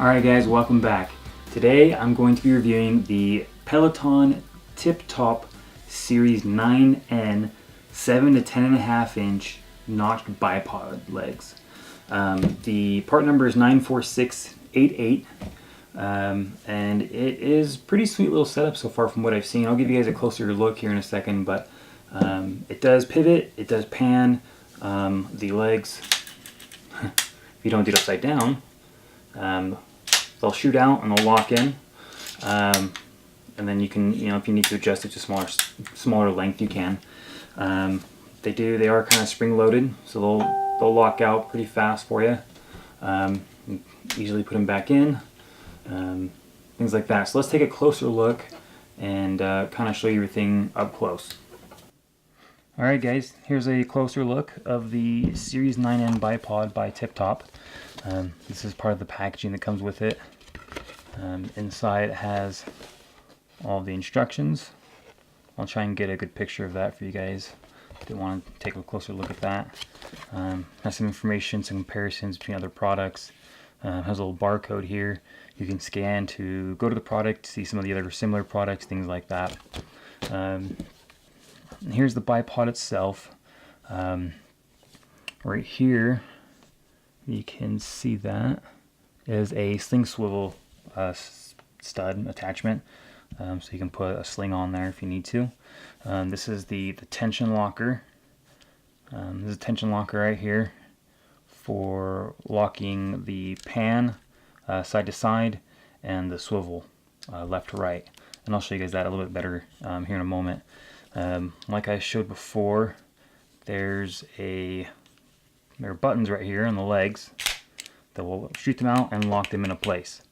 Alright guys, welcome back. Today I'm going to be reviewing the Peleton TipTop Series-9N 7 to 10.5 inch notched bipod legs. The part number is 94688, and it is pretty sweet little setup so far from what I've seen. I'll give you guys a closer look here in a second, but it does pivot, it does pan. The legs, if you don't do it upside down, they'll shoot out and they'll lock in, and then you can, if you need to adjust it to smaller length, you can. They are kind of spring loaded, so they'll lock out pretty fast for you. You easily put them back in, things like that. So let's take a closer look and kind of show you everything up close. Alright guys, here's a closer look of the Series-9N bipod by TipTop. This is part of the packaging that comes with it. Inside it has all the instructions. I'll try and get a good picture of that for you guys. Did want to take a closer look at that. Has some information, some comparisons between other products. Has a little barcode here you can scan to go to the product, see some of the other similar products, things like that. Here's the bipod itself. Right here you can see that is a sling swivel stud attachment, so you can put a sling on there if you need to. This is the tension locker. There's a tension locker right here for locking the pan side to side and the swivel left to right, and I'll show you guys that a little bit better here in a moment. Like I showed before, there are buttons right here on the legs that will shoot them out and lock them into place.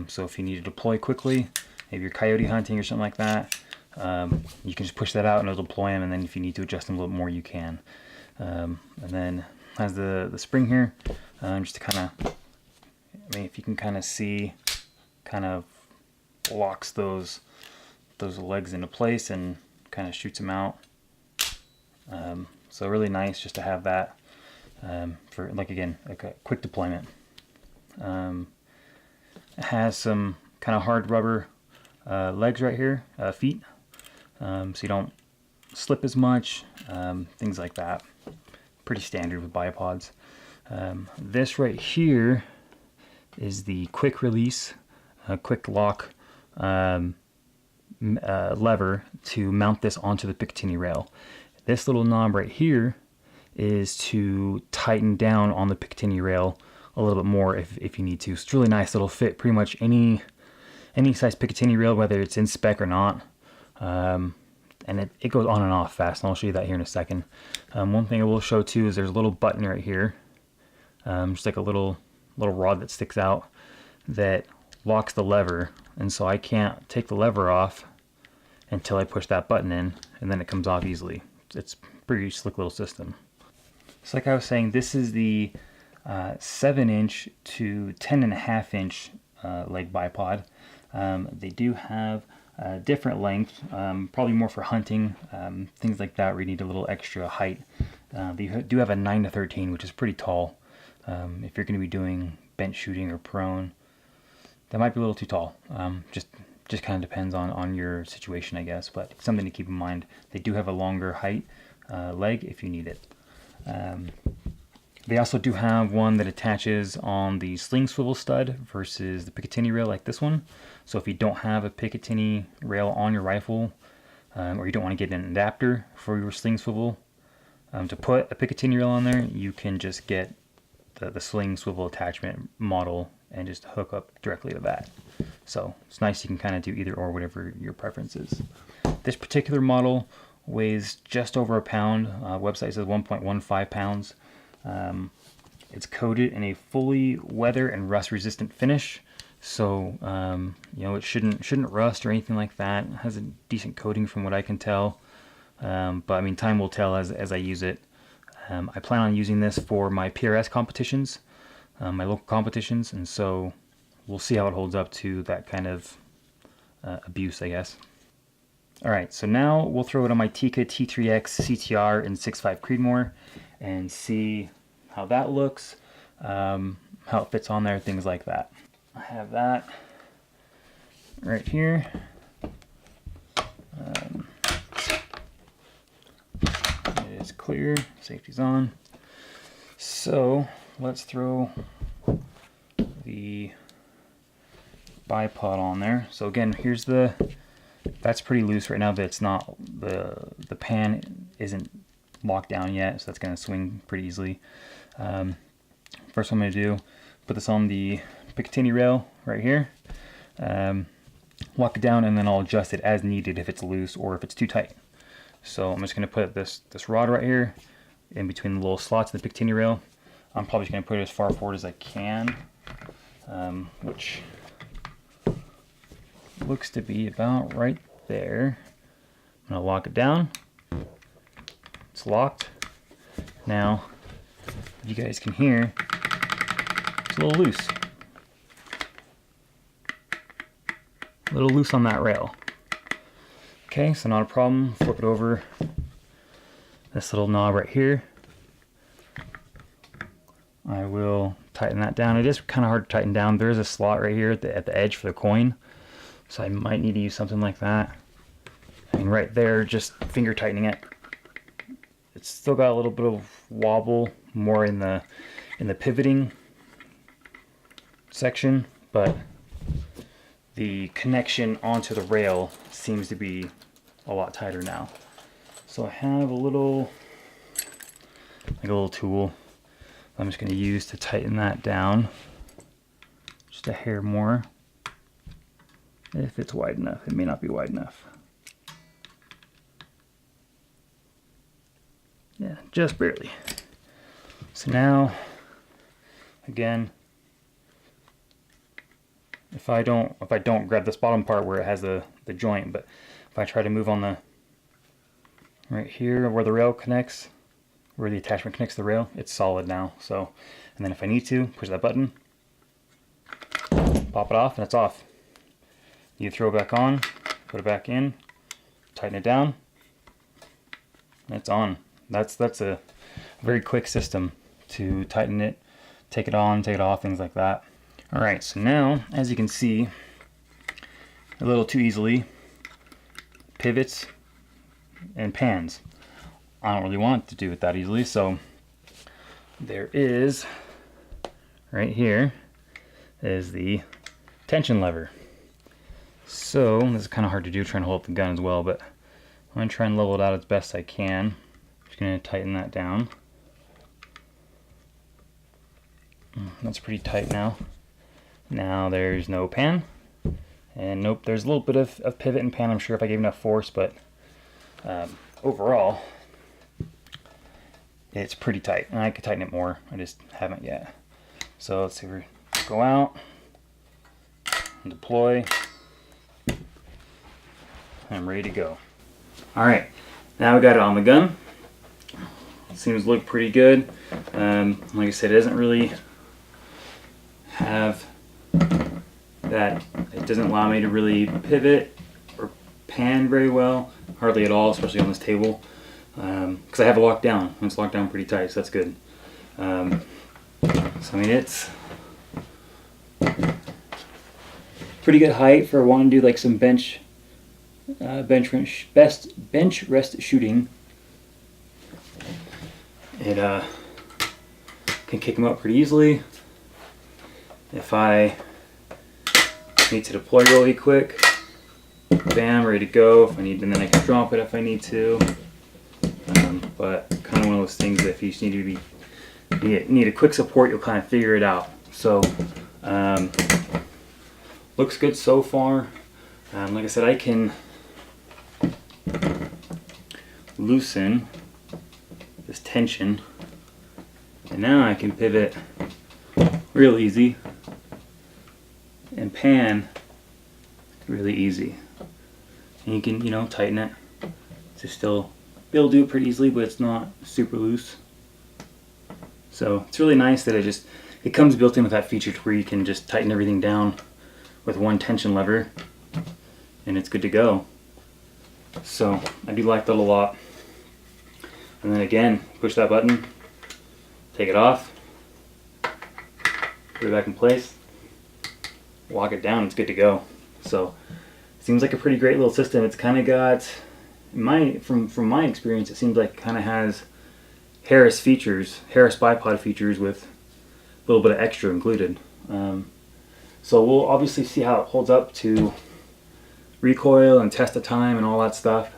So if you need to deploy quickly, maybe you're coyote hunting or something like that, you can just push that out and it'll deploy them, and then if you need to adjust them a little more, you can. And then has the spring here, just to kind of, if you can kind of see, kind of locks those legs into place and kind of shoots them out. So really nice just to have that for, like, again, a quick deployment. It has some kind of hard rubber legs right here, feet, so you don't slip as much, things like that. Pretty standard with bipods. This right here is the quick release, Quicklok lever to mount this onto the Picatinny rail. This little knob right here is to tighten down on the Picatinny rail a little bit more if you need to. So it's really nice. It'll fit pretty much any size Picatinny rail, whether it's in spec or not. And it goes on and off fast, and I'll show you that here in a second. One thing I will show too is there's a little button right here, just like a little rod that sticks out that locks the lever, and so I can't take the lever off until I push that button in, and then it comes off easily. It's a pretty slick little system. So like I was saying, this is the 7-inch to 10.5 inch leg bipod. They do have different length, probably more for hunting, things like that where you need a little extra height. They do have a 9 to 13, which is pretty tall. If you're going to be doing bench shooting or prone, that might be a little too tall. Just kind of depends on your situation, I guess, but something to keep in mind. They do have a longer height leg if you need it. They also do have one that attaches on the sling swivel stud versus the Picatinny rail like this one. So if you don't have a Picatinny rail on your rifle, or you don't want to get an adapter for your sling swivel to put a Picatinny rail on there, you can just get the sling swivel attachment model and just hook up directly to that. So it's nice, you can kind of do either or, whatever your preference is. This particular model weighs just over a pound. Website says 1.15 pounds. It's coated in a fully weather and rust resistant finish, so it shouldn't rust or anything like that. It has a decent coating from what I can tell, but time will tell as I use it. I plan on using this for my PRS competitions, my local competitions, and so we'll see how it holds up to that kind of abuse, I guess. Alright, so now we'll throw it on my Tikka T3X CTR in 6.5 Creedmoor and see how that looks, how it fits on there, things like that. I have that right here. It is clear, safety's on. So let's throw the bipod on there. So again, here's that's pretty loose right now, but it's not, the pan isn't locked down yet, so that's going to swing pretty easily. First what I'm going to do, put this on the Picatinny rail right here, lock it down, and then I'll adjust it as needed if it's loose or if it's too tight. So I'm just going to put this rod right here in between the little slots of the Picatinny rail. I'm probably just going to put it as far forward as I can, which looks to be about right there. I'm going to lock it down. It's locked. Now, if you guys can hear, it's a little loose. A little loose on that rail. Okay, so not a problem. Flip it over. This little knob right here. I will tighten that down. It is kind of hard to tighten down. There is a slot right here at the edge for the coin, so I might need to use something like that. And right there, just finger tightening it. It's still got a little bit of wobble, more in the pivoting section, but the connection onto the rail seems to be a lot tighter now. So I have a little tool I'm just going to use to tighten that down just a hair more, if it's wide enough. It may not be wide enough. Yeah, just barely. So now, again, if I don't grab this bottom part where it has the joint, but if I try to move on the right here where the rail connects, where the attachment connects to the rail, it's solid now. So, and then if I need to, push that button, pop it off, and it's off. You throw it back on, put it back in, tighten it down, and it's on. That's a very quick system to tighten it, take it on, take it off, things like that. All right, so now, as you can see, a little too easily, pivots and pans. I don't really want to do it that easily, so there is, right here, is the tension lever. So, this is kind of hard to do, trying to hold up the gun as well, but I'm going to try and level it out as best I can. Just going to tighten that down. That's pretty tight now. Now there's no pan, and nope, there's a little bit of pivot and pan, I'm sure, if I gave enough force, but overall, it's pretty tight, and I could tighten it more. I just haven't yet. So let's see, we go out, and deploy. I'm ready to go. All right, now we got it on the gun. It seems to look pretty good. Like I said, it doesn't really have that. It doesn't allow me to really pivot or pan very well, hardly at all, especially on this table. Because I have it locked down. It's locked down pretty tight, so that's good. So I mean, it's pretty good height for wanting to do like some bench rest shooting. It can kick them up pretty easily. If I need to deploy really quick, bam, ready to go. If I need, and then I can drop it if I need to. But kind of one of those things that if you just need a quick support, you'll kind of figure it out. So looks good so far. Like I said, I can loosen this tension, and now I can pivot real easy and pan really easy. And you can, tighten it to still be able to do it pretty easily, but it's not super loose. So it's really nice that it comes built in with that feature to where you can just tighten everything down with one tension lever and it's good to go. So I do like that a lot. And then again, push that button, take it off, put it back in place, lock it down, it's good to go. So seems like a pretty great little system. It's kind of got, from my experience, it seems like it kind of has Harris bipod features with a little bit of extra included. So we'll obviously see how it holds up to recoil and test of time and all that stuff.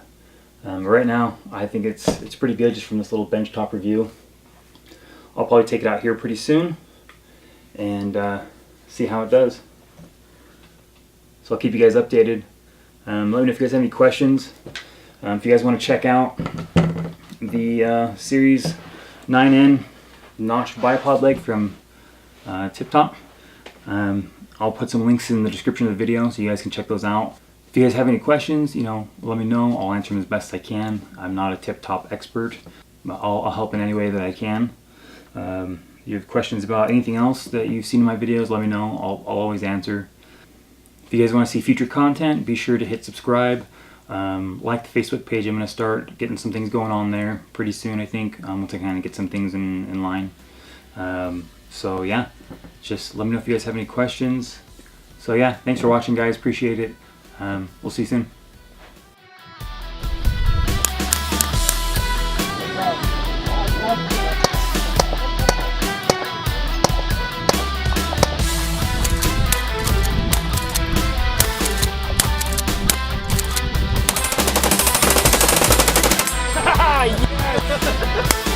Right now, I think it's pretty good just from this little benchtop review. I'll probably take it out here pretty soon and see how it does. So I'll keep you guys updated. Let me know if you guys have any questions. If you guys want to check out the Series 9N notched bipod leg from TipTop, I'll put some links in the description of the video so you guys can check those out. If you guys have any questions, let me know. I'll answer them as best I can. I'm not a TipTop expert, but I'll help in any way that I can. If you have questions about anything else that you've seen in my videos, let me know. I'll always answer. If you guys want to see future content, be sure to hit subscribe. Like the Facebook page. I'm going to start getting some things going on there pretty soon, I think, once I kind of get some things in line. So yeah, just let me know if you guys have any questions. So yeah, thanks for watching, guys. Appreciate it. We'll see you soon. Yes!